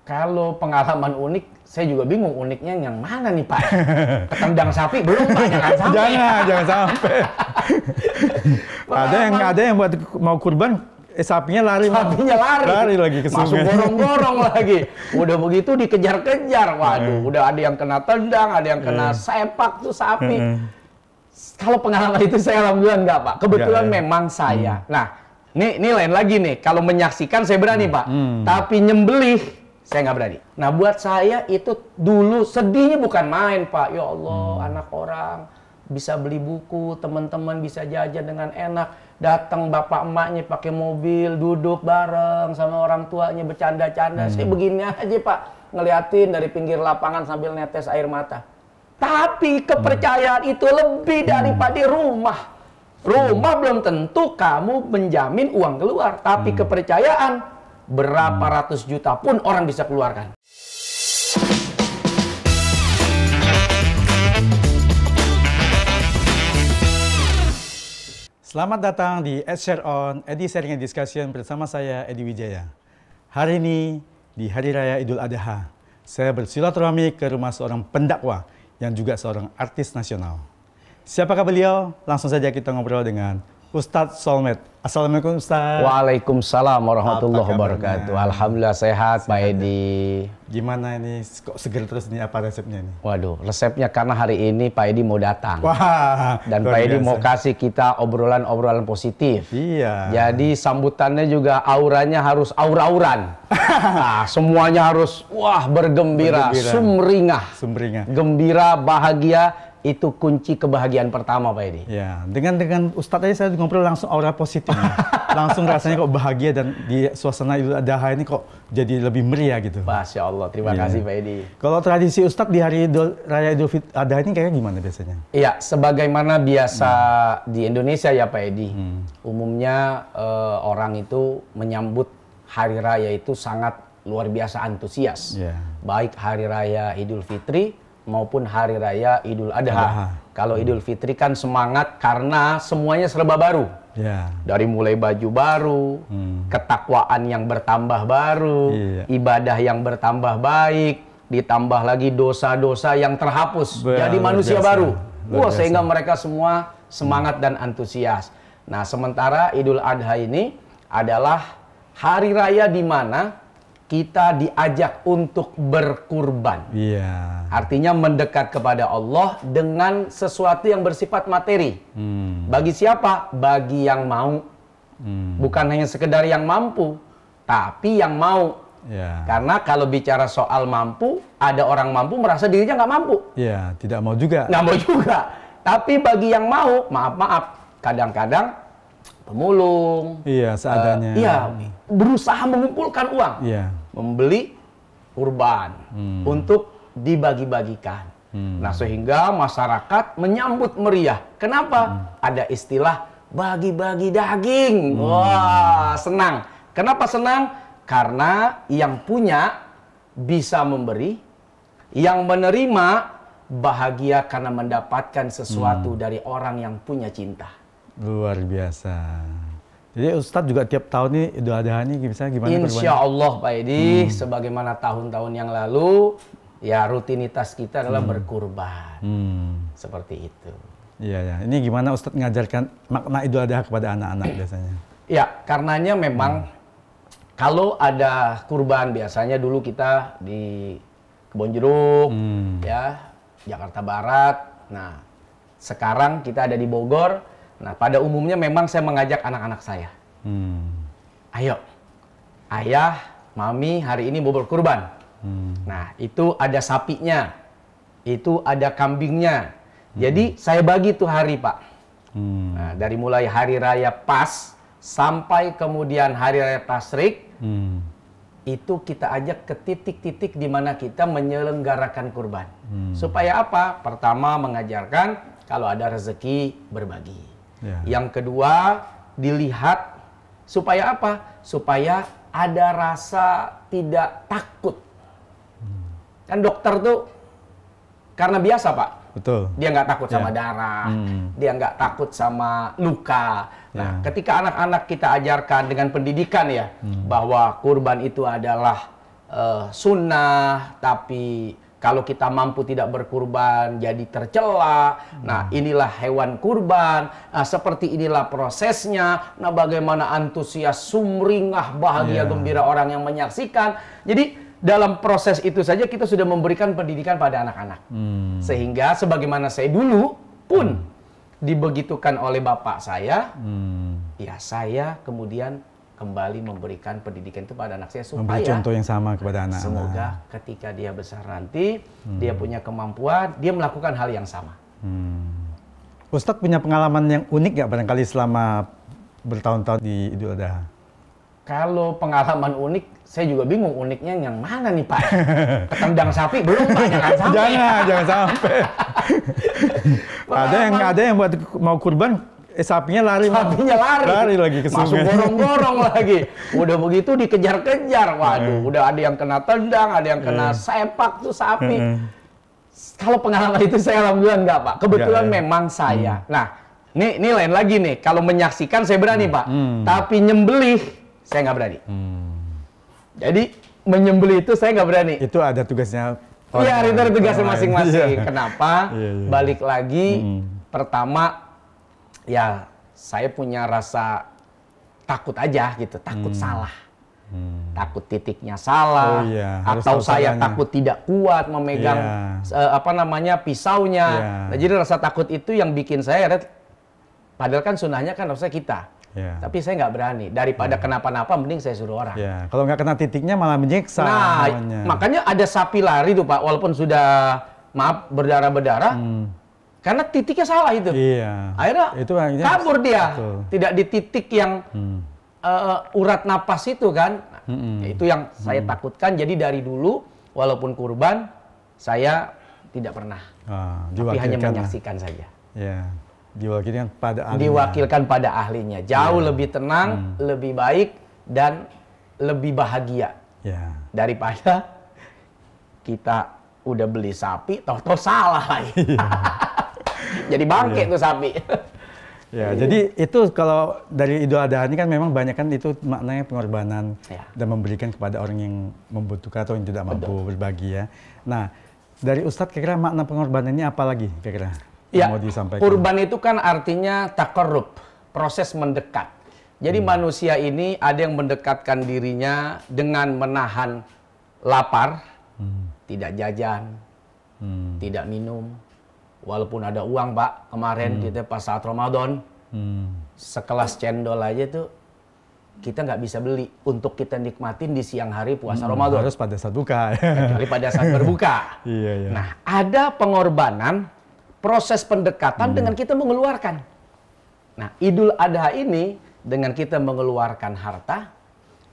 Kalau pengalaman unik, saya juga bingung uniknya yang mana nih Pak? Ketendang sapi belum Pak, jangan sampai. Jangan sampai. ada yang buat mau kurban, sapinya lari. Sapinya lari lagi ke sungai. Masuk gorong-gorong lagi. Udah begitu dikejar-kejar. Waduh, udah ada yang kena tendang, ada yang kena sepak tuh sapi. Kalau pengalaman itu saya alhamdulillah enggak Pak. Kebetulan memang saya. Nah, ini lain lagi nih. Kalau menyaksikan saya berani Pak. Tapi nyembelih saya nggak berani. Nah, buat saya itu dulu sedihnya bukan main, Pak. Ya Allah, anak orang bisa beli buku, teman-teman bisa jajan dengan enak. Datang bapak emaknya pakai mobil, duduk bareng sama orang tuanya bercanda-canda. Saya begini aja, Pak, ngeliatin dari pinggir lapangan sambil netes air mata. Tapi kepercayaan itu lebih daripada rumah. Rumah belum tentu kamu menjamin uang keluar, tapi kepercayaan berapa ratus juta pun orang bisa keluarkan. Selamat datang di Ed Share On, Edi Sharing and Discussion bersama saya, Edi Wijaya. Hari ini, di Hari Raya Idul Adha, saya bersilaturahmi ke rumah seorang pendakwah yang juga seorang artis nasional. Siapakah beliau? Langsung saja kita ngobrol dengan Ustadz Solmed. Assalamualaikum Ustadz. Waalaikumsalam warahmatullahi wabarakatuh. Alhamdulillah sehat Pak Edi. Gimana ini? Kok seger terus nih, apa resepnya nih? Waduh, resepnya karena hari ini Pak Edi mau datang. Wah, dan Pak Edi mau kasih kita obrolan-obrolan positif. Iya. Jadi sambutannya juga auranya harus aur-auran. Nah, semuanya harus bergembira, sumringah. Gembira, bahagia. Itu kunci kebahagiaan pertama Pak Edi. Ya, dengan Ustadz aja saya ngobrol langsung aura positif. Langsung rasanya kok bahagia dan di suasana Idul Adha ini kok jadi lebih meriah gitu. Masya Allah, terima kasih Pak Edi. Kalau tradisi Ustadz di hari Raya Idul Adha ini kayak gimana biasanya? Iya, sebagaimana biasa di Indonesia ya Pak Edi. Umumnya orang itu menyambut hari raya itu sangat luar biasa antusias. Baik hari raya Idul Fitri maupun hari raya Idul Adha. Kalau Idul Fitri kan semangat karena semuanya serba baru. Dari mulai baju baru, ketakwaan yang bertambah baru, ibadah yang bertambah baik, ditambah lagi dosa-dosa yang terhapus. Jadi manusia baru. Sehingga mereka semua semangat dan antusias. Nah, sementara Idul Adha ini adalah hari raya di mana kita diajak untuk berkurban. Artinya mendekat kepada Allah dengan sesuatu yang bersifat materi. Bagi siapa? Bagi yang mau. Bukan hanya sekedar yang mampu, tapi yang mau. Karena kalau bicara soal mampu, ada orang mampu merasa dirinya nggak mampu. Tidak mau juga. Nggak mau juga. Tapi bagi yang mau, maaf, kadang-kadang pemulung. Seadanya. Berusaha mengumpulkan uang. Membeli kurban untuk dibagi-bagikan. Nah, sehingga masyarakat menyambut meriah. Kenapa? Ada istilah bagi-bagi daging. Wah, senang. Kenapa senang? Karena yang punya bisa memberi, yang menerima bahagia karena mendapatkan sesuatu dari orang yang punya cinta. Luar biasa. Jadi Ustadz juga tiap tahun ini Idul Adha ini misalnya gimana? Insya Allah Pak Edi, sebagaimana tahun-tahun yang lalu, ya rutinitas kita adalah berkurban. Seperti itu. Ini gimana Ustadz mengajarkan makna Idul Adha kepada anak-anak biasanya? Ya, karenanya memang kalau ada kurban biasanya dulu kita di Kebonjeruk, Jakarta Barat. Nah, sekarang kita ada di Bogor. Nah, pada umumnya memang saya mengajak anak-anak saya. Ayo, ayah, mami hari ini mau berkurban. Nah, itu ada sapinya, itu ada kambingnya. Jadi saya bagi tuh hari Pak. Nah, dari mulai hari raya Pas sampai kemudian hari raya Tasyrik, itu kita ajak ke titik-titik di mana kita menyelenggarakan kurban. Supaya apa? Pertama mengajarkan kalau ada rezeki berbagi. Yang kedua, dilihat supaya apa? Supaya ada rasa tidak takut. Kan dokter tuh karena biasa Pak. Betul. Dia nggak takut sama darah, dia nggak takut sama luka. Nah, ketika anak-anak kita ajarkan dengan pendidikan bahwa kurban itu adalah sunnah, tapi kalau kita mampu tidak berkurban jadi tercela. Nah, inilah hewan kurban. Nah, seperti inilah prosesnya. Nah, bagaimana antusias, sumringah, bahagia, gembira orang yang menyaksikan. Jadi dalam proses itu saja kita sudah memberikan pendidikan pada anak-anak. Sehingga sebagaimana saya dulu pun dibegitukan oleh bapak saya, ya saya kemudian kembali memberikan pendidikan itu pada anak saya supaya memberi contoh yang sama kepada anak-anak. Semoga ketika dia besar nanti, dia punya kemampuan, dia melakukan hal yang sama. Ustadz punya pengalaman yang unik nggak barangkali selama bertahun-tahun di Idul Adha? Kalau pengalaman unik, saya juga bingung uniknya yang mana nih Pak? Ketendang sapi belum Pak, jangan sampai. Jangan sampai. ada yang buat mau kurban, sapinya lari lagi ke sungai. Masuk gorong-gorong lagi. Udah begitu dikejar-kejar. Waduh, udah ada yang kena tendang, ada yang kena sepak tuh sapi. Kalau pengalaman itu saya alhamdulillah enggak Pak. Kebetulan memang saya. Nah, ini lain lagi nih. Kalau menyaksikan saya berani Pak. Tapi nyembelih saya nggak berani. Jadi menyembelih itu saya nggak berani. Itu ada tugasnya. Iya, itu ada tugasnya masing-masing. Kenapa? Balik lagi. Pertama, ya saya punya rasa takut aja gitu, takut salah, takut titiknya salah, atau saya takut tidak kuat memegang pisaunya. Nah, jadi rasa takut itu yang bikin saya, padahal kan sunnahnya kan harusnya kita, tapi saya nggak berani. Daripada kenapa-napa, mending saya suruh orang. Kalau nggak kena titiknya malah menyiksa. Nah, makanya ada sapi lari tuh Pak, walaupun sudah berdarah-berdarah. Karena titiknya salah itu. Akhirnya kabur dia. Betul. Tidak di titik yang urat napas itu kan. Itu yang saya takutkan. Jadi dari dulu, walaupun kurban, saya tidak pernah. Tapi hanya menyaksikan saja. Diwakilkan pada ahlinya. Jauh lebih tenang, lebih baik, dan lebih bahagia. Daripada kita udah beli sapi, tahu-tahu salah lagi. Jadi bangke tuh sapi. Jadi itu kalau dari Idul Adha ini kan memang banyak kan itu maknanya pengorbanan dan memberikan kepada orang yang membutuhkan atau yang tidak mampu berbagi ya. Nah, dari Ustadz kira-kira makna pengorbanan ini apa lagi kira-kira yang mau disampaikan? Kurban itu kan artinya taqarrub, proses mendekat. Jadi manusia ini ada yang mendekatkan dirinya dengan menahan lapar, tidak jajan, tidak minum. Walaupun ada uang Pak, kemarin kita pas saat Ramadan, sekelas cendol aja tuh kita nggak bisa beli untuk kita nikmatin di siang hari puasa Ramadan. Harus pada saat buka. Kecuali pada saat berbuka. Nah, ada pengorbanan, proses pendekatan dengan kita mengeluarkan. Nah, Idul Adha ini dengan kita mengeluarkan harta,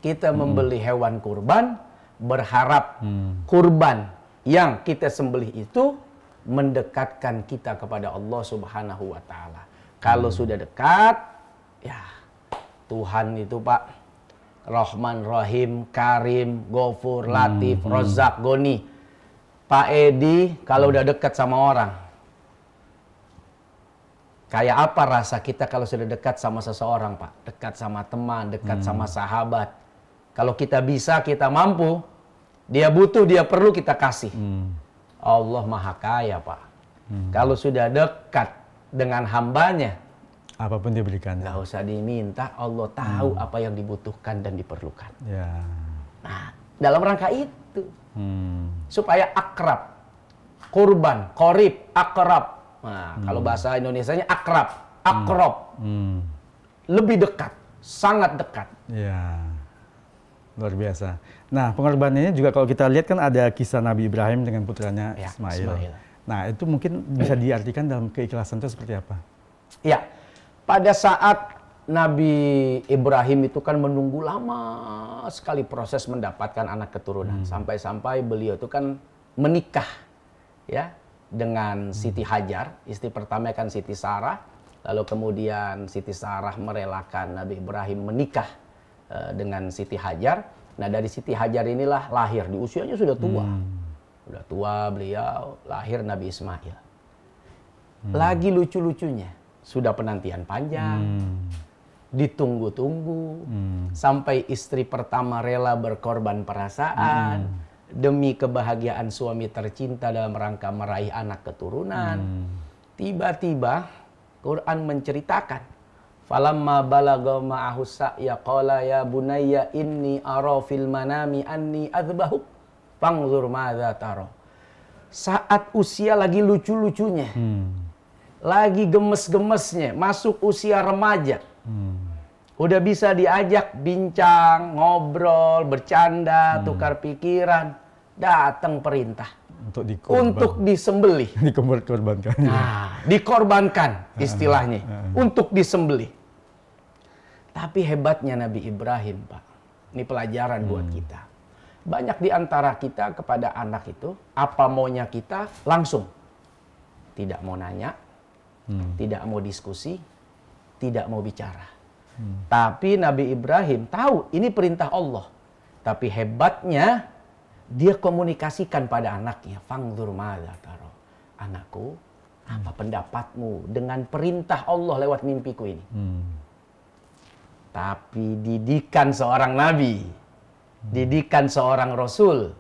kita membeli hewan kurban, berharap kurban yang kita sembelih itu mendekatkan kita kepada Allah Subhanahu wa Ta'ala. Kalau sudah dekat, ya Tuhan itu Pak Rahman, Rahim, Karim, Ghafur, Latif, Rozak, Goni. Pak Edi kalau udah dekat sama orang, kayak apa rasa kita kalau sudah dekat sama seseorang Pak? Dekat sama teman, dekat sama sahabat. Kalau kita bisa, kita mampu, dia butuh, dia perlu, kita kasih. Allah Maha Kaya Pak. Kalau sudah dekat dengan hambanya, apapun diberikan. Nggak usah diminta, Allah tahu apa yang dibutuhkan dan diperlukan. Nah, dalam rangka itu, supaya akrab, kurban, qorib, akrab. Nah, kalau bahasa Indonesianya akrab, akrob, lebih dekat, sangat dekat. Luar biasa. Nah, pengorbanannya juga kalau kita lihat kan ada kisah Nabi Ibrahim dengan putranya Ismail. Nah, itu mungkin bisa diartikan dalam keikhlasan itu seperti apa? Ya, pada saat Nabi Ibrahim itu kan menunggu lama sekali proses mendapatkan anak keturunan. Sampai-sampai beliau itu kan menikah ya dengan Siti Hajar. Istri pertama kan Siti Sarah. Lalu kemudian Siti Sarah merelakan Nabi Ibrahim menikah dengan Siti Hajar. Nah, dari Siti Hajar inilah lahir, di usianya sudah tua. Sudah tua beliau, lahir Nabi Ismail. Lagi lucu-lucunya, sudah penantian panjang. ditunggu-tunggu, sampai istri pertama rela berkorban perasaan demi kebahagiaan suami tercinta dalam rangka meraih anak keturunan. Tiba-tiba Quran menceritakan, falamma balagha ma'ahu sa'ya qala ya bunayya inni ara fil manami anni adzbahuk fanzur madza tara. Saat usia lagi lucu-lucunya, lagi gemes-gemesnya, masuk usia remaja, udah bisa diajak bincang, ngobrol, bercanda, tukar pikiran, datang perintah untuk disembelih. Dikorbankan. Nah, dikorbankan istilahnya, untuk disembelih. Tapi hebatnya Nabi Ibrahim, Pak. Ini pelajaran buat kita. Banyak di antara kita kepada anak itu, apa maunya kita langsung. Tidak mau nanya, tidak mau diskusi, tidak mau bicara. Tapi Nabi Ibrahim tahu ini perintah Allah. Tapi hebatnya, dia komunikasikan pada anaknya. Fangzur madza tara. Anakku, apa pendapatmu dengan perintah Allah lewat mimpiku ini? Tapi didikan seorang nabi, didikan seorang rasul,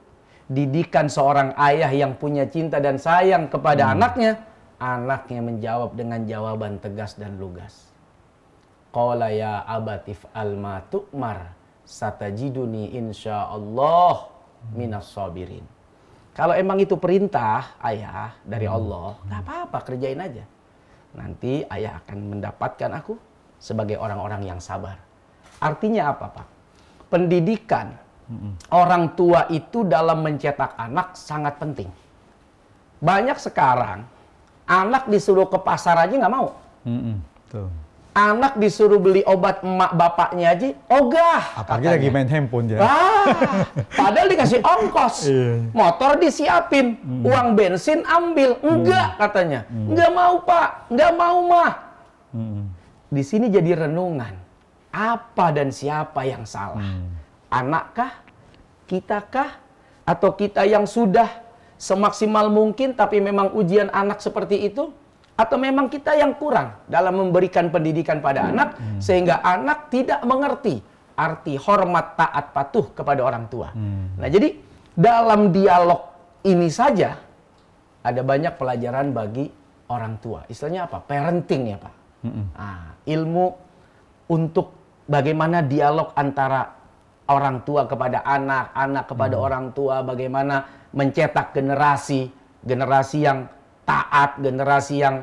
didikan seorang ayah yang punya cinta dan sayang kepada anaknya, anaknya menjawab dengan jawaban tegas dan lugas. Qala ya abatif alma tu'mar satajiduni insyaallah minas sabirin. Kalau emang itu perintah ayah dari Allah, nggak apa-apa, kerjain aja. Nanti ayah akan mendapatkan aku sebagai orang-orang yang sabar. Artinya apa, Pak? Pendidikan orang tua itu dalam mencetak anak sangat penting. Banyak sekarang anak disuruh ke pasar aja nggak mau. Tuh. Anak disuruh beli obat emak bapaknya aja ogah. Apalagi lagi main handphone ya. Padahal dikasih ongkos, motor disiapin, uang bensin ambil, enggak katanya, enggak mau Pak, enggak mau mah. Di sini jadi renungan, apa dan siapa yang salah? Anakkah, kitakah, atau kita yang sudah semaksimal mungkin tapi memang ujian anak seperti itu? Atau memang kita yang kurang dalam memberikan pendidikan pada anak sehingga anak tidak mengerti arti hormat, taat, patuh kepada orang tua. Nah, jadi dalam dialog ini saja ada banyak pelajaran bagi orang tua. Istilahnya apa? Parenting ya, Pak. Nah, ilmu untuk bagaimana dialog antara orang tua kepada anak, anak kepada orang tua, bagaimana mencetak generasi yang taat, generasi yang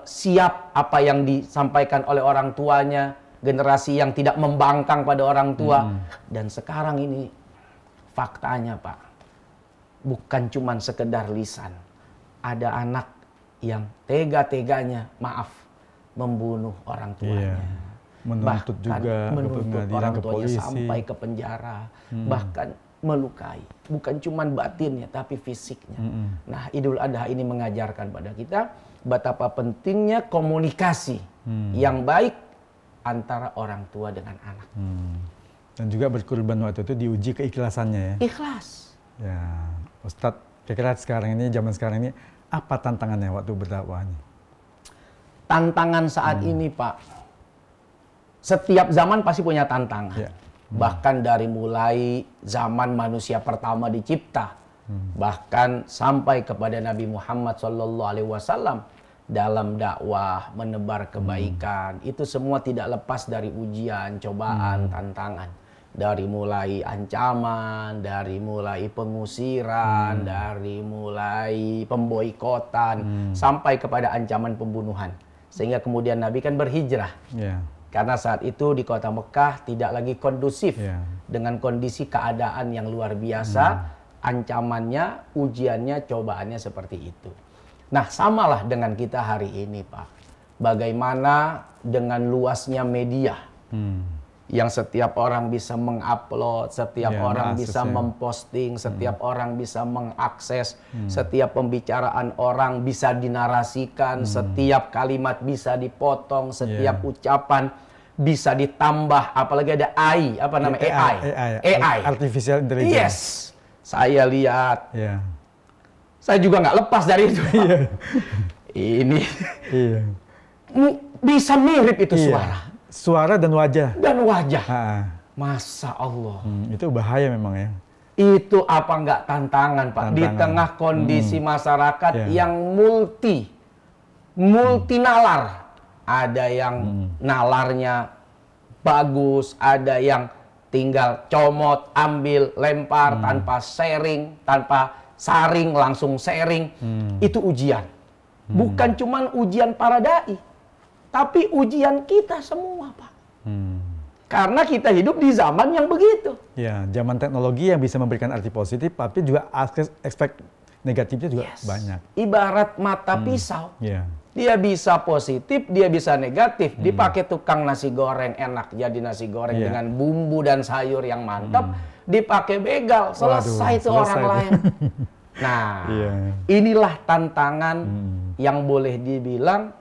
siap apa yang disampaikan oleh orang tuanya, generasi yang tidak membangkang pada orang tua. Dan sekarang ini faktanya, Pak, bukan cuma sekedar lisan. Ada anak yang tega-teganya, maaf, membunuh orang tuanya. Menuntut juga menuntut orang tuanya sampai ke penjara, bahkan melukai, bukan cuma batinnya tapi fisiknya. Nah, Idul Adha ini mengajarkan pada kita betapa pentingnya komunikasi yang baik antara orang tua dengan anak. Dan juga berkorban waktu itu diuji keikhlasannya ya. Ikhlas. Ya, Ustadz, kira-kira sekarang ini, zaman sekarang ini, apa tantangannya waktu berdakwahnya? Tantangan saat ini, Pak, setiap zaman pasti punya tantangan. Bahkan dari mulai zaman manusia pertama dicipta, bahkan sampai kepada Nabi Muhammad SAW dalam dakwah menebar kebaikan, itu semua tidak lepas dari ujian, cobaan, tantangan. Dari mulai ancaman, dari mulai pengusiran, dari mulai pemboikotan, sampai kepada ancaman pembunuhan. Sehingga kemudian Nabi kan berhijrah. Karena saat itu di kota Mekah tidak lagi kondusif dengan kondisi keadaan yang luar biasa, ancamannya, ujiannya, cobaannya seperti itu. Nah, samalah dengan kita hari ini, Pak. Bagaimana dengan luasnya media yang setiap orang bisa mengupload, setiap orang bisa memposting, setiap orang bisa mengakses, setiap pembicaraan orang bisa dinarasikan, setiap kalimat bisa dipotong, setiap ucapan bisa ditambah, apalagi ada AI, apa namanya? AI. Artificial Intelligence. Yes, saya lihat. Saya juga nggak lepas dari itu. Ini bisa mirip itu suara. suara dan wajah. Dan wajah. Masa Allah. Itu bahaya memang ya. Itu apa enggak tantangan, Pak? Di tengah kondisi masyarakat yang multi nalar. Ada yang nalarnya bagus, ada yang tinggal comot, ambil, lempar tanpa sharing, tanpa saring, langsung sharing. Itu ujian. Bukan cuman ujian para dai, tapi ujian kita semua, Pak. Karena kita hidup di zaman yang begitu. Ya, zaman teknologi yang bisa memberikan arti positif, tapi juga aspek negatifnya juga banyak. Ibarat mata pisau. Dia bisa positif, dia bisa negatif. Dipakai tukang nasi goreng enak, jadi nasi goreng dengan bumbu dan sayur yang mantap. Dipakai begal, selesai itu orang lain. Nah, inilah tantangan yang boleh dibilang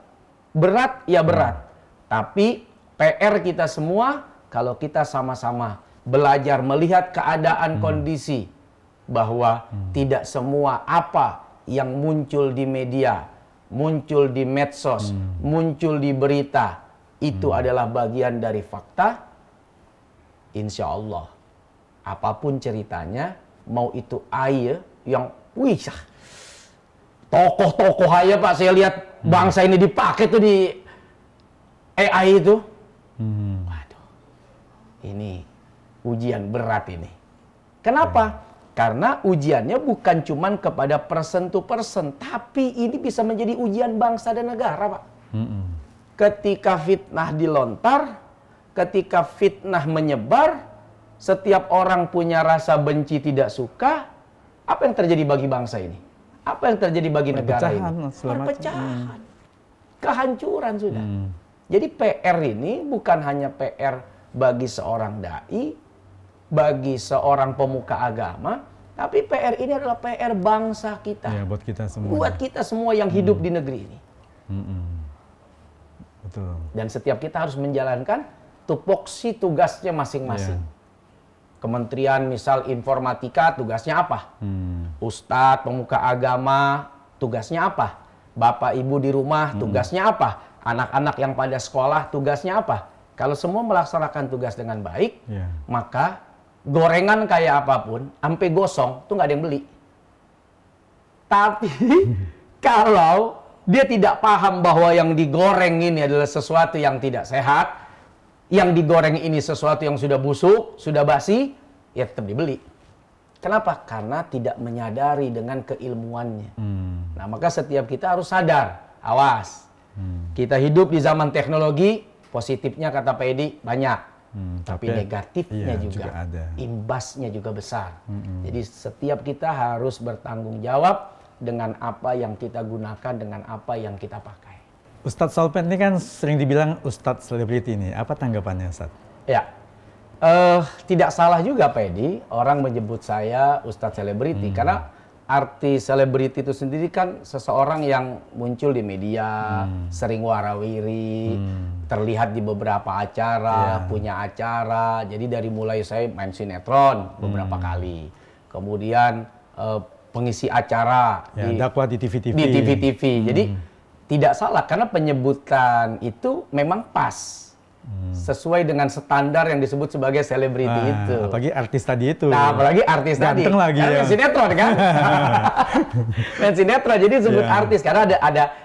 berat, ya berat. Tapi PR kita semua, kalau kita sama-sama belajar melihat keadaan kondisi bahwa tidak semua apa yang muncul di media, muncul di medsos, muncul di berita, itu adalah bagian dari fakta. Insya Allah, apapun ceritanya, mau itu ayah yang, wih, tokoh-tokoh aja Pak, saya lihat bangsa ini dipakai tuh di AI itu. Waduh, ini ujian berat ini. Kenapa? Karena ujiannya bukan cuman kepada person to person, tapi ini bisa menjadi ujian bangsa dan negara, Pak. Ketika fitnah dilontar, ketika fitnah menyebar, setiap orang punya rasa benci tidak suka, apa yang terjadi bagi bangsa ini? Apa yang terjadi bagi negara ini? Perpecahan. Kehancuran sudah. Jadi PR ini bukan hanya PR bagi seorang dai, bagi seorang pemuka agama, tapi PR ini adalah PR bangsa kita. Ya, buat kita semua. Buat kita semua yang hidup di negeri ini. Betul. Dan setiap kita harus menjalankan tupoksi tugasnya masing-masing. Kementerian misal informatika tugasnya apa? Ustadz, pemuka agama tugasnya apa? Bapak ibu di rumah tugasnya apa? Anak-anak yang pada sekolah tugasnya apa? Kalau semua melaksanakan tugas dengan baik, maka gorengan kayak apapun, sampai gosong, tuh nggak ada yang beli. Tapi kalau dia tidak paham bahwa yang digoreng ini adalah sesuatu yang tidak sehat, yang digoreng ini sesuatu yang sudah busuk, sudah basi, ya tetap dibeli. Kenapa? Karena tidak menyadari dengan keilmuannya. Nah, maka setiap kita harus sadar, awas. Kita hidup di zaman teknologi, positifnya kata Pak Edi banyak, tapi negatifnya juga ada. Imbasnya juga besar. Jadi setiap kita harus bertanggung jawab dengan apa yang kita gunakan, dengan apa yang kita pakai. Ustadz Solpen ini kan sering dibilang Ustadz selebriti ini. Apa tanggapannya, Ustadz? Ya, tidak salah juga Pak Edi, orang menyebut saya Ustadz selebriti, karena arti selebriti itu sendiri kan seseorang yang muncul di media, sering warawiri, terlihat di beberapa acara, punya acara. Jadi dari mulai saya main sinetron beberapa kali, kemudian pengisi acara dakwah di TV-TV. Di TV-TV. Jadi tidak salah karena penyebutan itu memang pas. Sesuai dengan standar yang disebut sebagai selebriti itu. Apalagi artis tadi itu. Nah, apalagi artis tadi. Ganteng lagi ya. Main sinetron kan? Main sinetron, jadi disebut artis. Karena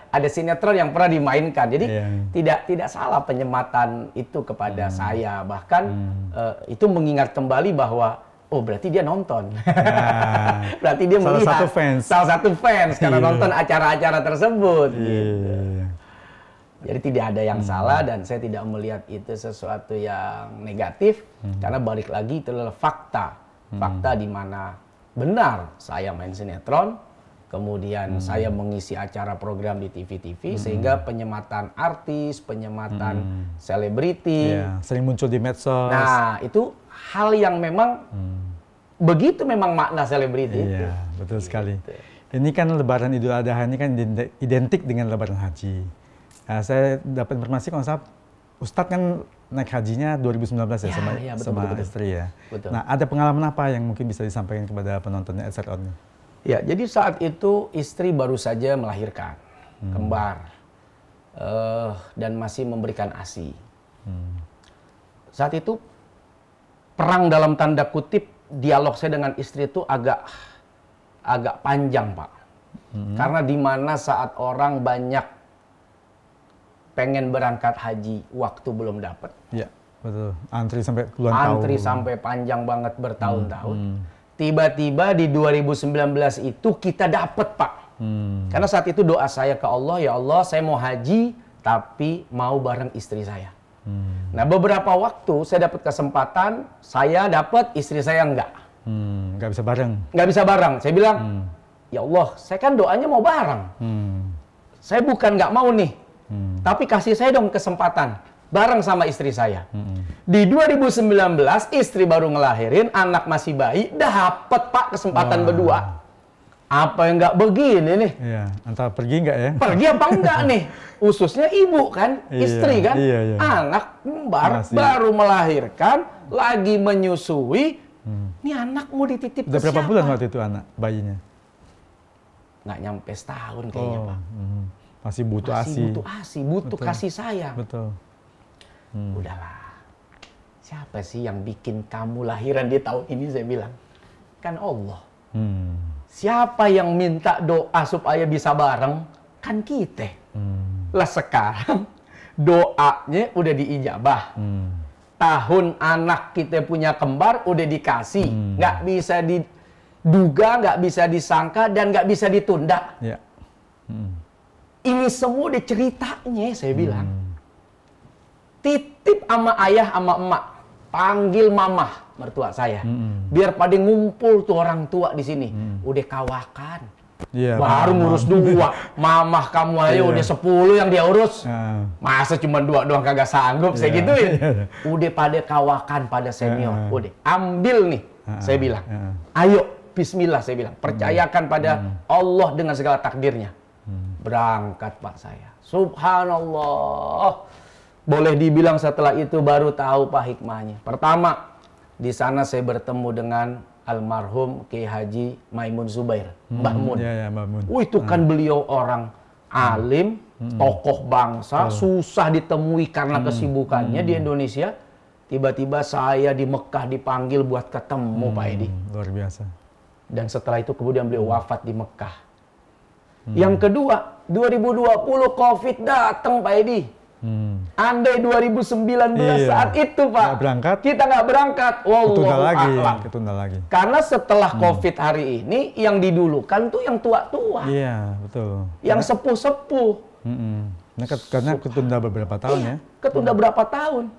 ada sinetron yang pernah dimainkan. Jadi tidak salah penyematan itu kepada saya. Bahkan itu mengingat kembali bahwa, oh berarti dia nonton. Berarti dia melihat. Salah satu fans. Karena nonton acara-acara tersebut. Gitu. Jadi tidak ada yang salah dan saya tidak melihat itu sesuatu yang negatif karena balik lagi itu adalah fakta. Fakta di mana benar saya main sinetron, kemudian saya mengisi acara program di TV-TV sehingga penyematan artis, penyematan selebriti sering muncul di medsos. Nah, itu hal yang memang begitu memang makna selebriti itu. Iya, betul sekali. Ini kan Lebaran Idul Adha ini kan identik dengan Lebaran Haji. Nah, saya dapat informasi kalau Ustadz kan naik hajinya 2019 ya, sama istri ya. Betul. Nah, ada pengalaman apa yang mungkin bisa disampaikan kepada penontonnya SRO? Ya, jadi saat itu istri baru saja melahirkan kembar dan masih memberikan ASI. Saat itu perang dalam tanda kutip, dialog saya dengan istri itu agak panjang, Pak. Karena di mana saat orang banyak pengen berangkat haji, waktu belum dapat. Ya, betul. Antri sampai puluhan tahun. Antri sampai panjang banget bertahun-tahun. Tiba-tiba di 2019 itu kita dapat, Pak. Karena saat itu doa saya ke Allah, ya Allah, saya mau haji, tapi mau bareng istri saya. Nah, beberapa waktu saya dapat kesempatan, saya dapat, istri saya enggak. Nggak bisa bareng. Nggak bisa bareng. Saya bilang, ya Allah, saya kan doanya mau bareng. Saya bukan nggak mau nih, tapi kasih saya dong kesempatan bareng sama istri saya. Di 2019, istri baru ngelahirin, anak masih bayi, dapat, Pak, kesempatan berdua. Apa yang nggak begini nih? Iya, antara pergi nggak ya? Pergi apa enggak nih? Ususnya ibu kan, istri kan, anak baru melahirkan, lagi menyusui. Ini anak mau dititip ke siapa? Berapa bulan waktu itu anak bayinya? Nggak nyampe setahun kayaknya, Pak. Masih butuh ASI. Masih butuh ASI, butuh kasih sayang. Betul. Udahlah. Siapa sih yang bikin kamu lahiran di tahun ini, saya bilang. Kan Allah. Siapa yang minta doa supaya bisa bareng? Kan kita. Lah sekarang doanya udah diijabah. Tahun anak kita punya kembar udah dikasih. Nggak bisa diduga, nggak bisa disangka, dan nggak bisa ditunda. Ya. Ini semua udah ceritanya, saya bilang. Titip sama ayah sama emak. Panggil mamah, mertua saya. Biar pada ngumpul tuh orang tua di sini. Udah kawakan. Baru ngurus 2. Mamah kamu aja udah 10 yang dia urus. Masa cuma 2 doang kagak sanggup, saya gituin. Udah pada kawakan, pada senior. Udah, ambil nih, saya bilang. Ayo, bismillah, saya bilang. Percayakan pada Allah dengan segala takdirnya. Berangkat, Pak, saya. Subhanallah. Boleh dibilang setelah itu baru tahu, Pak, hikmahnya. Pertama, di sana saya bertemu dengan almarhum Kiai Haji Maimun Zubair, Mbah Mun. Mbah Mun. Itu kan beliau orang alim, tokoh bangsa, susah ditemui karena kesibukannya di Indonesia. Tiba-tiba saya di Mekah dipanggil buat ketemu, Pak Edi. Luar biasa. Dan setelah itu kemudian beliau wafat di Mekah. Yang kedua, 2020 COVID datang, Pak Edi. Andai 2019 saat itu, Pak, kita nggak berangkat, ketunda lagi. Karena setelah COVID hari ini, yang didulukan tuh yang tua-tua. Iya, betul. Yang sepuh-sepuh. Karena ketunda beberapa tahun ya. Ketunda berapa tahun?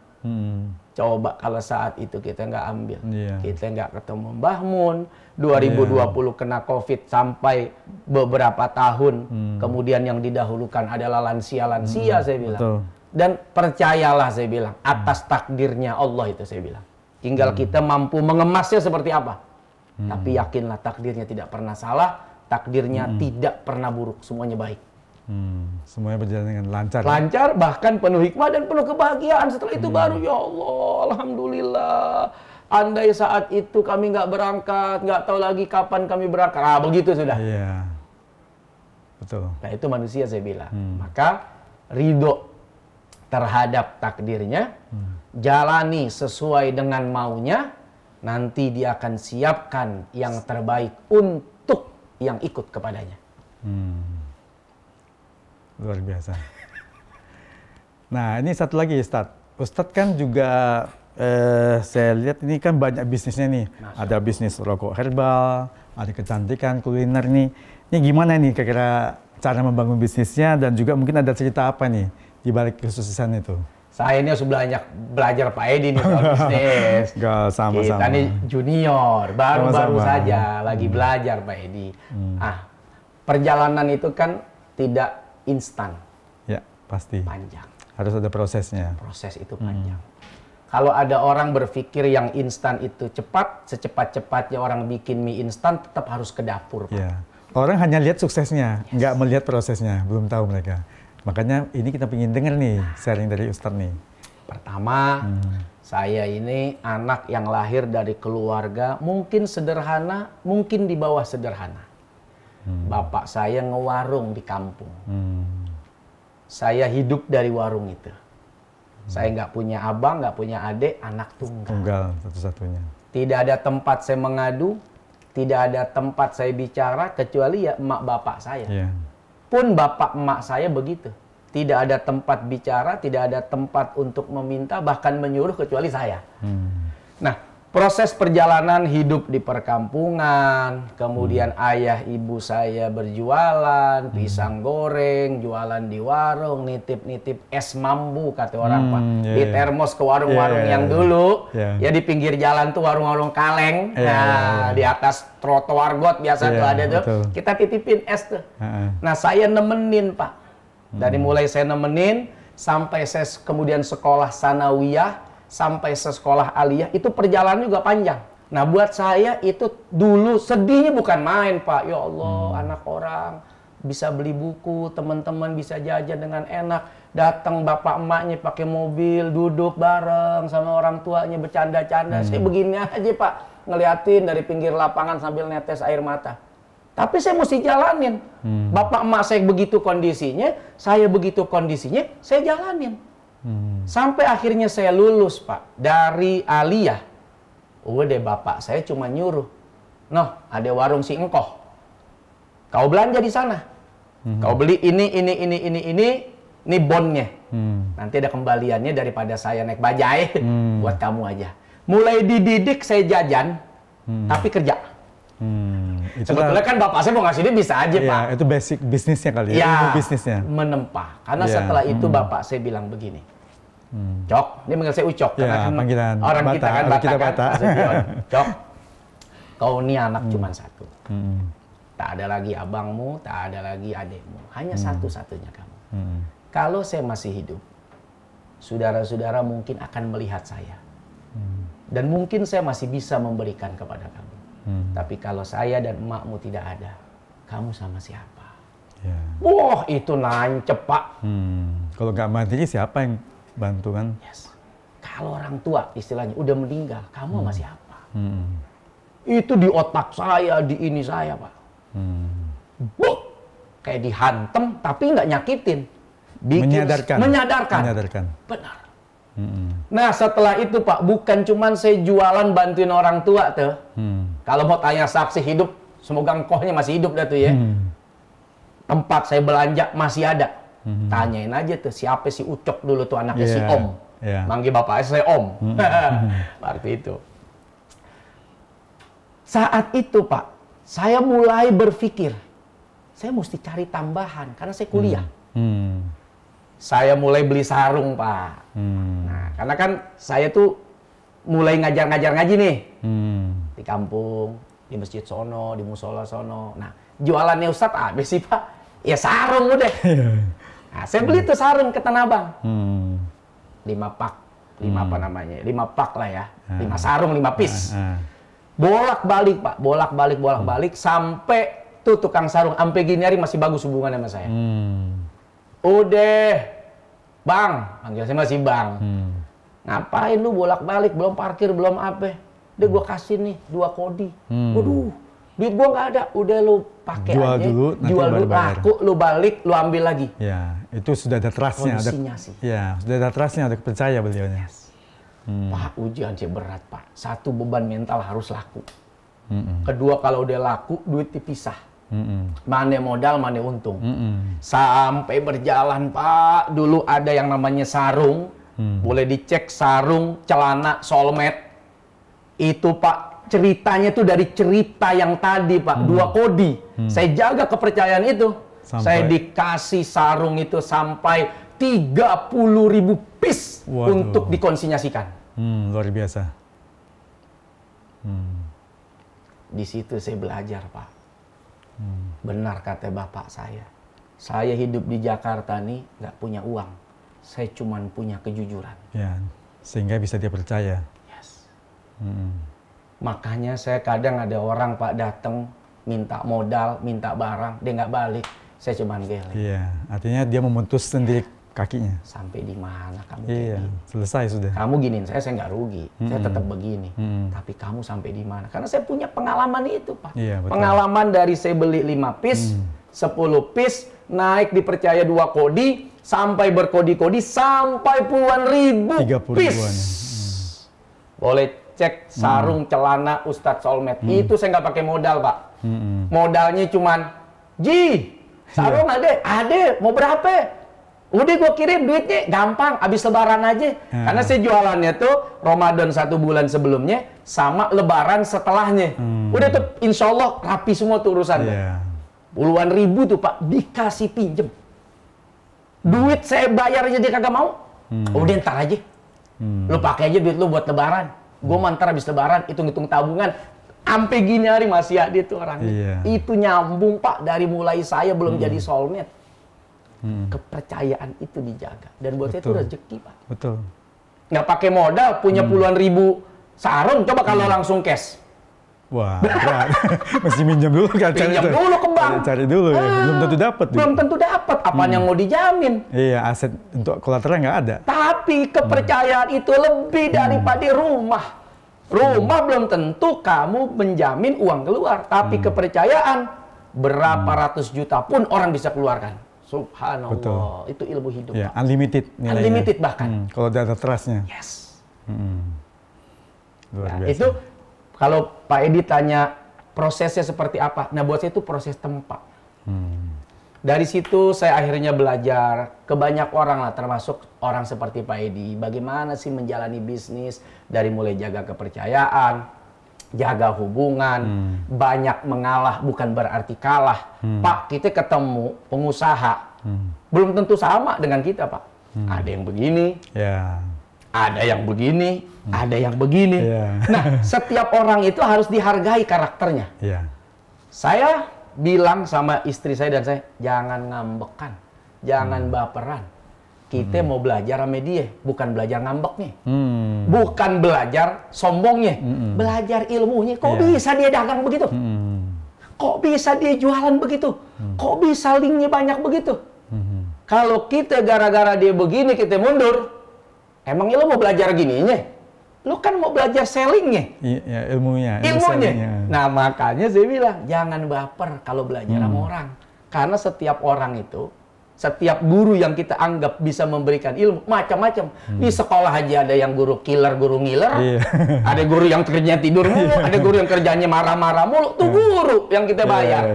Coba kalau saat itu kita nggak ambil, kita nggak ketemu Mbah Mun. 2020 kena COVID sampai beberapa tahun. Kemudian yang didahulukan adalah lansia-lansia, saya bilang. Betul. Dan percayalah, saya bilang, atas takdirnya Allah itu, saya bilang. Tinggal kita mampu mengemasnya seperti apa. Tapi yakinlah takdirnya tidak pernah salah, takdirnya tidak pernah buruk, semuanya baik. Semuanya berjalan dengan lancar. Lancar, bahkan penuh hikmah dan penuh kebahagiaan. Setelah itu baru, ya Allah, alhamdulillah. Andai saat itu kami nggak berangkat, nggak tahu lagi kapan kami berangkat. Begitu sudah. Iya, betul. Nah, itu manusia, saya bilang. Maka ridho terhadap takdirnya, jalani sesuai dengan maunya, nanti dia akan siapkan yang terbaik untuk yang ikut kepadanya. Luar biasa. Nah, ini satu lagi, Ustadz. Ustadz kan juga saya lihat ini kan banyak bisnisnya nih. Ada bisnis rokok herbal, ada kecantikan, kuliner nih. Ini gimana nih kira-kira cara membangun bisnisnya, dan juga mungkin ada cerita apa nih di balik kesuksesan itu? Saya ini sudah banyak belajar Pak Edi nih soal bisnis. Sama-sama. Kita nih junior, baru-baru saja lagi belajar, Pak Edi. Perjalanan itu kan tidak instan. Ya, pasti. Panjang. Harus ada prosesnya. Proses itu panjang. Kalau ada orang berpikir yang instan itu cepat, secepat-cepatnya orang bikin mie instan, tetap harus ke dapur, Pak. Ya. Orang hanya lihat suksesnya, nggak melihat prosesnya, belum tahu mereka. Makanya ini kita ingin dengar nih, sharing dari Ustadz nih. Pertama, saya ini anak yang lahir dari keluarga mungkin sederhana, mungkin di bawah sederhana. Bapak saya ngewarung di kampung. Saya hidup dari warung itu. Saya nggak punya abang, nggak punya adik, anak tunggal. Tunggal satu-satunya. Tidak ada tempat saya mengadu, tidak ada tempat saya bicara, kecuali ya emak bapak saya. Yeah. Pun bapak emak saya begitu. Tidak ada tempat bicara, tidak ada tempat untuk meminta, bahkan menyuruh kecuali saya. Nah, proses perjalanan hidup di perkampungan, kemudian ayah ibu saya berjualan, pisang goreng, jualan di warung, nitip-nitip es mambu kata orang Pak. Di termos ke warung-warung yang dulu, ya di pinggir jalan tuh warung-warung kaleng, di atas trotoar got biasa tuh ada tuh. Betul. Kita titipin es tuh. Nah, saya nemenin Pak. Dari mulai saya nemenin, sampai saya kemudian sekolah sanawiyah, sampai sekolah aliyah, itu perjalanan juga panjang. Nah, buat saya itu dulu sedihnya bukan main, Pak. Ya Allah, anak orang bisa beli buku, teman-teman bisa jajan dengan enak. Datang bapak emaknya pakai mobil, duduk bareng sama orang tuanya, bercanda-canda. Saya begini aja, Pak, ngeliatin dari pinggir lapangan sambil netes air mata. Tapi saya mesti jalanin. Bapak emak saya begitu kondisinya, saya begitu kondisinya, saya jalanin. Sampai akhirnya saya lulus, Pak, dari aliyah. Udah bapak saya cuma nyuruh, "Noh, ada warung si engkoh. Kau belanja di sana. Kau beli ini bonnya. Nanti ada kembaliannya daripada saya naik bajai buat kamu aja." Mulai dididik saya jajan, tapi kerja. Sebetulnya kan bapak saya mau ngasih dia bisa aja, Pak. Itu basic bisnisnya kali ya, bisnisnya. Menempah. Karena setelah itu bapak saya bilang begini, "Cok," dia manggil saya Ucok, karena kan panggilan orang Bata, kita kan Bata. "Cok, kau ini anak cuma satu. Tak ada lagi abangmu, tak ada lagi adikmu. Hanya satu-satunya kamu. Kalau saya masih hidup, saudara-saudara mungkin akan melihat saya. Dan mungkin saya masih bisa memberikan kepada kamu. Tapi kalau saya dan emakmu tidak ada, kamu sama siapa?" Wah, itu nancep, Pak. Kalau nggak mandiri siapa yang bantu kan? Kalau orang tua istilahnya udah meninggal, kamu sama siapa? Itu di otak saya, di ini saya, Pak. Kayak dihantem, tapi nggak nyakitin. Menyadarkan. Benar. Nah, setelah itu, Pak, bukan cuman saya jualan bantuin orang tua tuh. Kalau mau tanya saksi hidup, semoga engkohnya masih hidup dah tuh ya. Tempat saya belanja masih ada. Tanyain aja tuh siapa si Ucok dulu tuh anaknya si Om. Manggil bapaknya saya Om. Seperti itu. Saat itu, Pak, saya mulai berpikir, saya mesti cari tambahan karena saya kuliah. Saya mulai beli sarung, Pak. Nah, karena kan saya tuh mulai ngajar-ngajar ngaji nih. Di kampung, di masjid sono, di musola sono. Nah, jualannya Ustadz habis sih, Pak. Ya sarung udah. Nah, saya beli tuh sarung ke Tanah Abang. 5 pak. 5 pak lah ya. 5 sarung, 5 piece. Bolak-balik, Pak. Bolak-balik. Sampai tuh tukang sarung, sampai gini hari masih bagus hubungannya sama saya. "Udah, Bang," panggil saya masih Bang. "Ngapain lu bolak-balik, belum parkir, belum apa? Udah gua kasih nih 2 kodi. Waduh, duit gua nggak ada. Udah lu pakai aja. Jual dulu, laku, lu balik, lu ambil lagi." Ya, itu sudah ada trust-nya. Sudah ada trust-nya, ada percaya beliaunya. Pak, ujian sih berat, Pak. Satu, beban mental harus laku. Kedua, kalau udah laku, duit dipisah. Mana modal, mana untung. Sampai berjalan, Pak. Dulu ada yang namanya sarung. Boleh dicek sarung, celana, solmed. Itu, Pak, ceritanya tuh dari cerita yang tadi, Pak. 2 kodi. Saya jaga kepercayaan itu. Saya dikasih sarung itu sampai 30.000 piece untuk dikonsinyasikan. Luar biasa. Di situ saya belajar, Pak. Benar kata bapak saya hidup di Jakarta nih nggak punya uang, saya cuman punya kejujuran. Sehingga bisa dia percaya. Makanya saya kadang ada orang, Pak, datang minta modal, minta barang, dia nggak balik, saya cuman geleng. Artinya dia memutus sendiri kakinya. Sampai di mana kamu? Selesai sudah. Kamu giniin saya nggak rugi, saya tetap begini. Tapi kamu sampai di mana? Karena saya punya pengalaman itu, Pak. Pengalaman dari saya beli 5 piece, 10 piece, naik dipercaya 2 kodi, sampai berkodi-kodi, sampai puluhan ribu 30 piece. ribuan. Boleh cek sarung celana Ustadz Solmed. Itu saya nggak pakai modal, Pak. Modalnya cuman, Ji, sarung ade, mau berapa? Udah gue kirim duitnya, gampang, habis lebaran aja. Karena saya jualannya tuh Ramadan 1 bulan sebelumnya, sama lebaran setelahnya. Udah tuh insya Allah rapi semua tuh urusannya. Puluhan ribu tuh Pak, dikasih pinjem. Duit saya bayar aja dia kagak mau. Udah ntar aja. Lu pakai aja duit lu buat lebaran. Gue mantar habis lebaran, hitung-hitung tabungan. Sampai gini hari masih ada tuh orangnya. Itu nyambung Pak, dari mulai saya belum jadi soulmate. Kepercayaan itu dijaga. Dan buat saya itu rezeki, Pak. Betul. Nggak pakai modal, punya puluhan ribu sarung, coba kalau langsung cash. Wah, berat. Mesti minjam dulu kan. Pinjam dulu ke bank. Cari dulu ya. Belum tentu dapat. Belum tentu dapat. Apaan yang mau dijamin? Iya, aset untuk kolateral nggak ada. Tapi kepercayaan itu lebih daripada rumah. Rumah belum tentu kamu menjamin uang keluar. Tapi kepercayaan berapa ratus juta pun orang bisa keluarkan. Subhanallah. Betul. Itu ilmu hidup. Ya, unlimited nilainya. Unlimited bahkan. Kalau ada trustnya. Yes. Luar Nah, biasa. itu kalau Pak Edi tanya prosesnya seperti apa. Nah, buat saya itu proses tempat. Dari situ saya akhirnya belajar ke banyak orang lah, termasuk orang seperti Pak Edi. Bagaimana sih menjalani bisnis dari mulai jaga kepercayaan, jaga hubungan, banyak mengalah bukan berarti kalah. Pak, kita ketemu pengusaha, belum tentu sama dengan kita, Pak. Ada yang begini, ada yang begini, ada yang begini. Nah, setiap orang itu harus dihargai karakternya. Saya bilang sama istri saya dan saya, jangan ngambekan, jangan baperan. Kita mau belajar sama dia, bukan belajar ngambeknya. Bukan belajar sombongnya, belajar ilmunya. Kok bisa dia dagang begitu? Kok bisa dia jualan begitu? Kok bisa linknya banyak begitu? Kalau kita gara-gara dia begini, kita mundur. Emangnya lo mau belajar gininya? Lo kan mau belajar sellingnya. Iya, ilmunya. Nah, makanya saya bilang, jangan baper kalau belajar sama orang. Karena setiap orang itu, setiap guru yang kita anggap bisa memberikan ilmu, macam-macam. Di sekolah aja ada yang guru killer, guru ngiler. Ada guru yang kerjanya tidur mulu, ada guru yang kerjanya marah-marah mulu. Tuh guru yang kita bayar.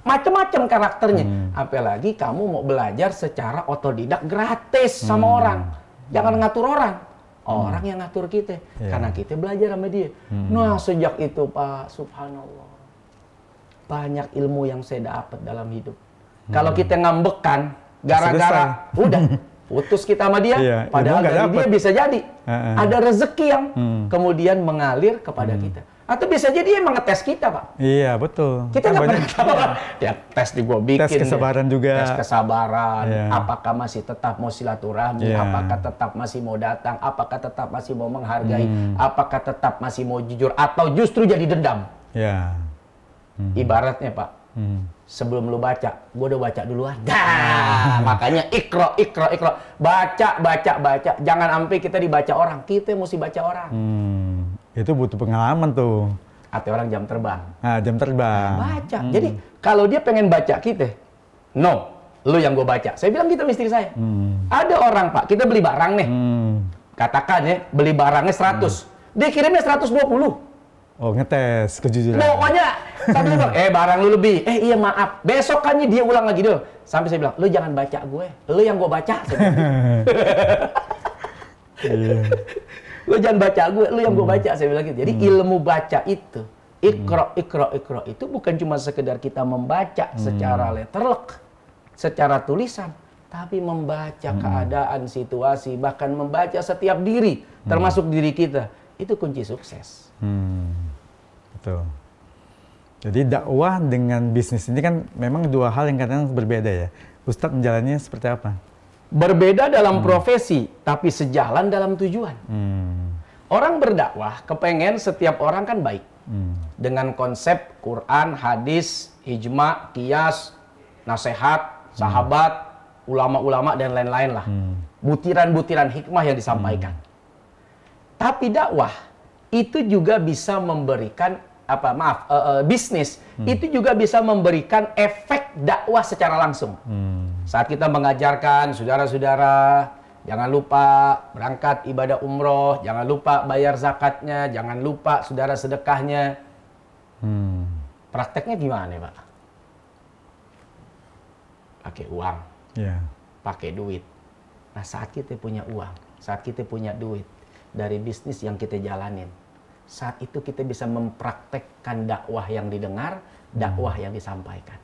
Macam-macam karakternya. Apalagi kamu mau belajar secara otodidak gratis sama orang. Jangan ngatur orang. Orang yang ngatur kita. Karena kita belajar sama dia. Nah, sejak itu Pak, subhanallah. Banyak ilmu yang saya dapat dalam hidup. Kalau kita ngambekan, gara-gara udah putus kita sama dia, padahal dari dia bisa jadi ada rezeki yang kemudian mengalir kepada kita. Atau bisa jadi dia mengetes kita, Pak. Iya, betul. Kita nggak pernah tahu. Dia tes di gua bikin. Tes kesabaran juga. Tes kesabaran. Apakah masih tetap mau silaturahmi? Apakah tetap masih mau datang? Apakah tetap masih mau menghargai? Apakah tetap masih mau jujur? Atau justru jadi dendam? Ibaratnya, Pak. Sebelum lu baca, gua udah baca duluan. Makanya ikro. Baca. Jangan sampai kita dibaca orang. Kita mesti baca orang. Itu butuh pengalaman tuh. Atau orang jam terbang. Nah, jam terbang. Baca. Jadi, kalau dia pengen baca kita, no. Lu yang gue baca. Saya bilang gitu sama istri saya. Ada orang, Pak, kita beli barang nih. Katakan ya, beli barangnya 100. Dia kirimnya 120. Oh, ngetes kejujuran. Pokoknya, sampai bilang, barang lu lebih. Iya maaf. Besokannya dia ulang lagi dulu. Sampai saya bilang, lu jangan baca gue. Lu yang gue baca. Lu jangan baca gue, lu yang gue baca. Saya bilang gitu. Jadi ilmu baca itu, ikro itu bukan cuma sekedar kita membaca secara letterlek, secara tulisan, tapi membaca keadaan, situasi, bahkan membaca setiap diri, termasuk diri kita. Itu kunci sukses. Betul. Jadi dakwah dengan bisnis ini kan memang dua hal yang kadang berbeda ya. Ustadz menjalannya seperti apa? Berbeda dalam profesi, tapi sejalan dalam tujuan. Orang berdakwah, kepengen setiap orang kan baik. Dengan konsep Quran, hadis, ijma, qiyas, nasihat, sahabat, ulama-ulama, dan lain-lain lah. Butiran-butiran hikmah yang disampaikan. Tapi dakwah, itu juga bisa memberikan, bisnis, itu juga bisa memberikan efek dakwah secara langsung. Saat kita mengajarkan saudara-saudara, jangan lupa berangkat ibadah umroh, jangan lupa bayar zakatnya, jangan lupa saudara sedekahnya. Prakteknya gimana, Pak? Pakai uang, pakai duit. Nah, saat kita punya uang, saat kita punya duit dari bisnis yang kita jalanin, saat itu kita bisa mempraktekkan dakwah yang didengar, dakwah yang disampaikan.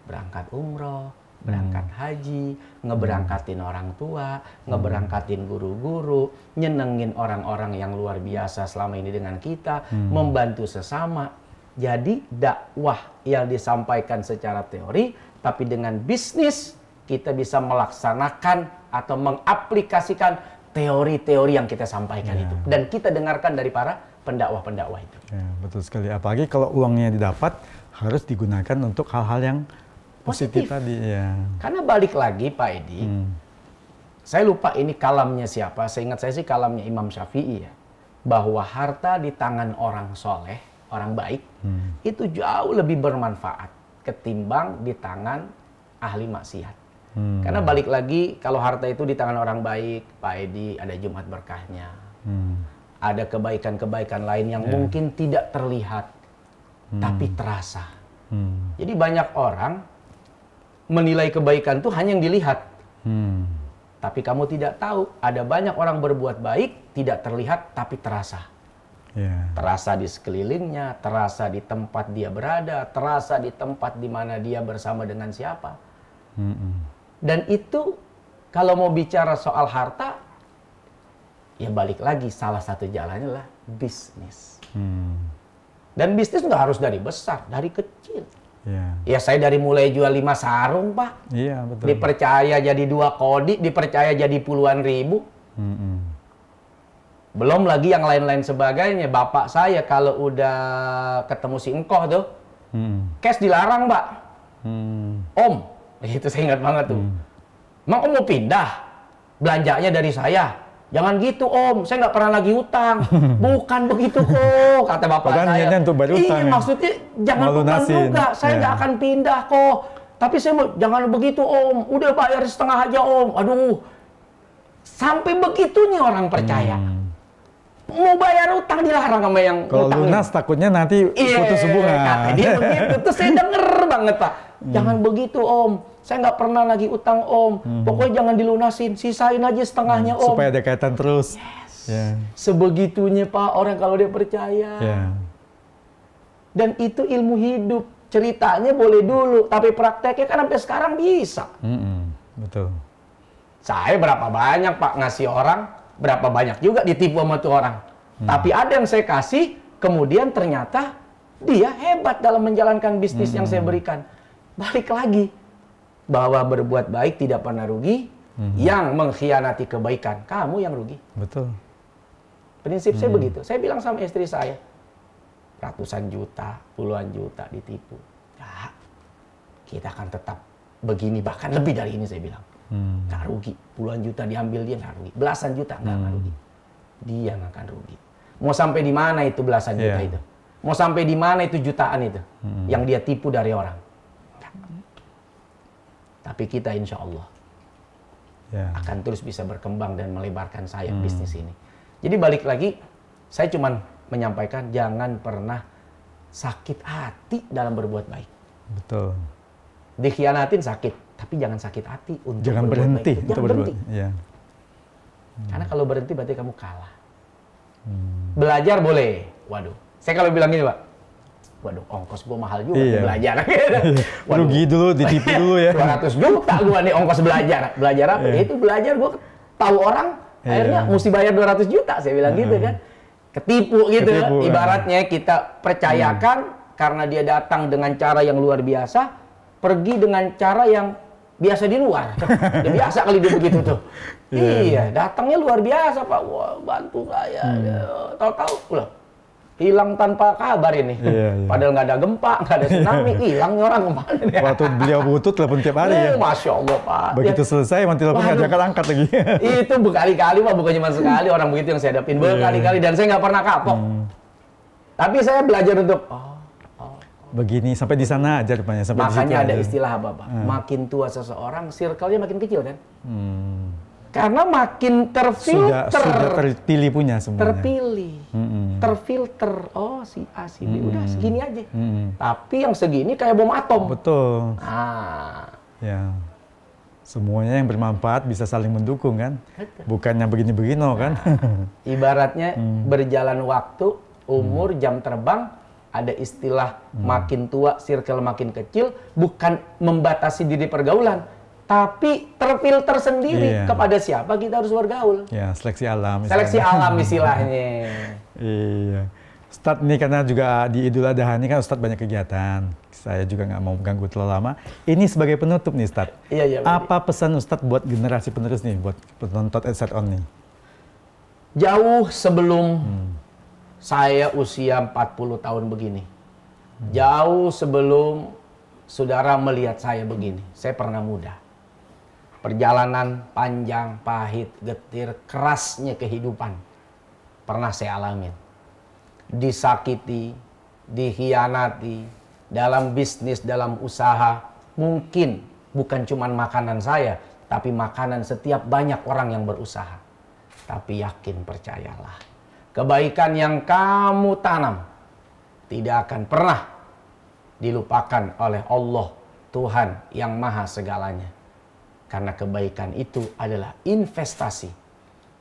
Berangkat umroh, berangkat haji, ngeberangkatin orang tua, ngeberangkatin guru-guru, nyenengin orang-orang yang luar biasa selama ini dengan kita, membantu sesama. Jadi dakwah yang disampaikan secara teori, tapi dengan bisnis kita bisa melaksanakan atau mengaplikasikan teori-teori yang kita sampaikan itu. Dan kita dengarkan dari para pendakwah-pendakwah itu. Ya, betul sekali. Apalagi kalau uangnya didapat, harus digunakan untuk hal-hal yang positif tadi. Ya. Karena balik lagi Pak Edi, saya lupa ini kalamnya siapa, seingat saya sih kalamnya Imam Syafi'i ya, bahwa harta di tangan orang soleh, orang baik, itu jauh lebih bermanfaat ketimbang di tangan ahli maksiat. Karena balik lagi, kalau harta itu di tangan orang baik, Pak Edi, ada Jumat berkahnya. Ada kebaikan-kebaikan lain yang mungkin tidak terlihat, tapi terasa. Jadi banyak orang menilai kebaikan itu hanya yang dilihat. Tapi kamu tidak tahu, ada banyak orang berbuat baik, tidak terlihat, tapi terasa. Terasa di sekelilingnya, terasa di tempat dia berada, terasa di tempat di mana dia bersama dengan siapa. Dan itu kalau mau bicara soal harta, ya balik lagi salah satu jalannya adalah bisnis. Dan bisnis nggak harus dari besar, dari kecil. Ya saya dari mulai jual 5 sarung Pak, betul. Dipercaya jadi 2 kodi, dipercaya jadi puluhan ribu. Belum lagi yang lain-lain sebagainya. Bapak saya kalau udah ketemu si engkoh tuh, cash dilarang Pak. Om, itu saya ingat banget tuh. Emang Om mau pindah belanjanya dari saya? Jangan gitu Om, saya nggak pernah lagi utang. Bukan begitu kok, kata bapak saya. Untuk bayar utang, iya, maksudnya jangan utang juga. Saya nggak akan pindah kok. Tapi saya mau, jangan begitu Om. Udah bayar setengah aja Om. Aduh, sampai begitunya orang percaya. Mau bayar utang dilarang sama yang kalau lunas takutnya nanti putus hubungan. Kata dia begitu. Terus saya denger banget Pak. Jangan begitu Om. Saya nggak pernah lagi utang Om. Pokoknya jangan dilunasin. Sisain aja setengahnya Om. Supaya ada kaitan terus. Sebegitunya Pak orang kalau dia percaya. Dan itu ilmu hidup. Ceritanya boleh dulu. Tapi prakteknya kan sampai sekarang bisa. Betul. Saya berapa banyak Pak ngasih orang. Berapa banyak juga ditipu sama tuh orang. Tapi ada yang saya kasih, kemudian ternyata dia hebat dalam menjalankan bisnis yang saya berikan. Balik lagi, bahwa berbuat baik tidak pernah rugi, yang mengkhianati kebaikan, kamu yang rugi. Betul. Prinsip saya begitu. Saya bilang sama istri saya, ratusan juta, puluhan juta ditipu. Ya, kita akan tetap begini, bahkan lebih dari ini saya bilang. Nggak rugi, puluhan juta diambil dia nggak rugi, belasan juta nggak rugi, dia nggak akan rugi. Mau sampai di mana itu belasan juta itu? Mau sampai di mana itu jutaan itu yang dia tipu dari orang? Tapi kita insya Allah akan terus bisa berkembang dan melebarkan sayap bisnis ini. Jadi balik lagi, saya cuma menyampaikan jangan pernah sakit hati dalam berbuat baik. Betul. Dikhianatin sakit. Tapi jangan sakit hati untuk jangan berhenti untuk berbuat. Karena kalau berhenti berarti kamu kalah. Belajar boleh. Waduh. Saya kalau bilang gini, Pak. Waduh, ongkos gua mahal juga belajar. Waduh, rugi dulu, ditipu dulu ya. 200 juta gua nih ongkos belajar. Belajar apa? Itu belajar gua tahu orang akhirnya mesti bayar 200 juta. Saya bilang gitu kan. Ketipu gitu. Ibaratnya kita percayakan karena dia datang dengan cara yang luar biasa, pergi dengan cara yang biasa di luar. Dia biasa kali dia begitu tuh. Iya, datangnya luar biasa Pak. Wah, bantu saya. Tahu-tahu pulang. Hilang tanpa kabar ini. Padahal nggak ada gempa, nggak ada tsunami, hilang orang kemana nih? Waktu beliau butuh telepon tiap hari ya. Masya Allah Pak. Begitu selesai, manti telepon nggak jangan angkat lagi. Itu berkali-kali Pak, bukan cuma sekali orang begitu yang saya hadapin. Berkali-kali dan saya nggak pernah kapok. Tapi saya belajar untuk begini sampai di sana aja rupanya. Makanya ada istilah apa, Pak? Makin tua seseorang, circle-nya makin kecil kan? Karena makin terfilter. Sudah terpilih punya semuanya. Terpilih, terfilter. Oh, si A, si B, udah segini aja. Tapi yang segini kayak bom atom. Betul. Ya. Semuanya yang bermanfaat bisa saling mendukung kan? Betul. Bukannya begini-begini kan? Ibaratnya berjalan waktu, umur, jam terbang, ada istilah makin tua, circle makin kecil, bukan membatasi diri pergaulan, tapi terfilter sendiri kepada siapa kita harus bergaul. Ya, seleksi alam. Seleksi alam istilahnya. Iya. Ustadz ini karena juga di Idul Adha ini kan Ustadz banyak kegiatan. Saya juga nggak mau mengganggu terlalu lama. Ini sebagai penutup nih Ustadz. Iya, apa pesan Ustadz buat generasi penerus nih, buat penonton EdSerOn nih? Jauh sebelum saya usia 40 tahun begini. Jauh sebelum saudara melihat saya begini. Saya pernah muda. Perjalanan panjang, pahit, getir, kerasnya kehidupan pernah saya alamin. Disakiti, dikhianati, dalam bisnis, dalam usaha. Mungkin bukan cuma makanan saya, tapi makanan setiap banyak orang yang berusaha. Tapi yakin, percayalah, kebaikan yang kamu tanam tidak akan pernah dilupakan oleh Allah, Tuhan yang maha segalanya. Karena kebaikan itu adalah investasi.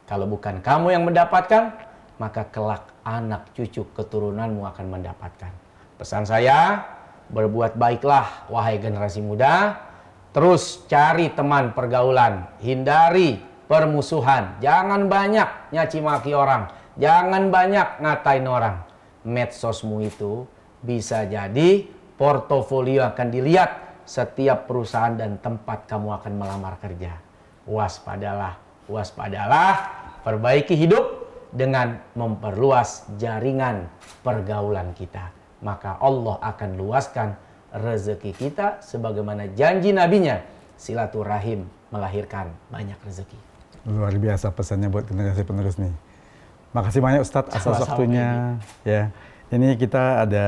Kalau bukan kamu yang mendapatkan, maka kelak anak cucu keturunanmu akan mendapatkan. Pesan saya, berbuat baiklah wahai generasi muda. Terus cari teman pergaulan, hindari permusuhan. Jangan banyak nyaci maki orang, jangan banyak ngatain orang. Medsosmu itu bisa jadi portofolio akan dilihat setiap perusahaan dan tempat kamu akan melamar kerja. Waspadalah, waspadalah, perbaiki hidup dengan memperluas jaringan pergaulan kita. Maka Allah akan luaskan rezeki kita sebagaimana janji nabinya, silaturahim melahirkan banyak rezeki. Luar biasa pesannya buat generasi penerus nih. Makasih banyak Ustadz atas waktunya. Ya, ini kita ada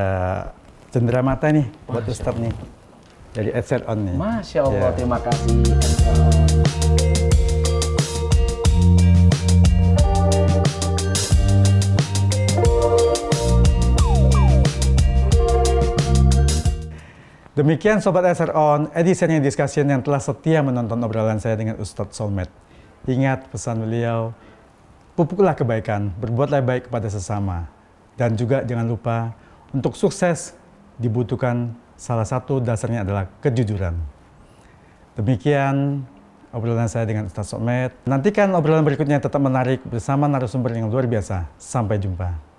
cenderamata nih buat Ustadz nih dari EdSerOn nih. Masya Allah, terima kasih. Demikian Sobat EdSerOn, edisinya discussion yang telah setia menonton obrolan saya dengan Ustadz Solmed. Ingat pesan beliau, pupuklah kebaikan, berbuatlah baik kepada sesama. Dan juga jangan lupa, untuk sukses dibutuhkan salah satu dasarnya adalah kejujuran. Demikian obrolan saya dengan Ustadz Solmed. Nantikan obrolan berikutnya tetap menarik bersama narasumber yang luar biasa. Sampai jumpa.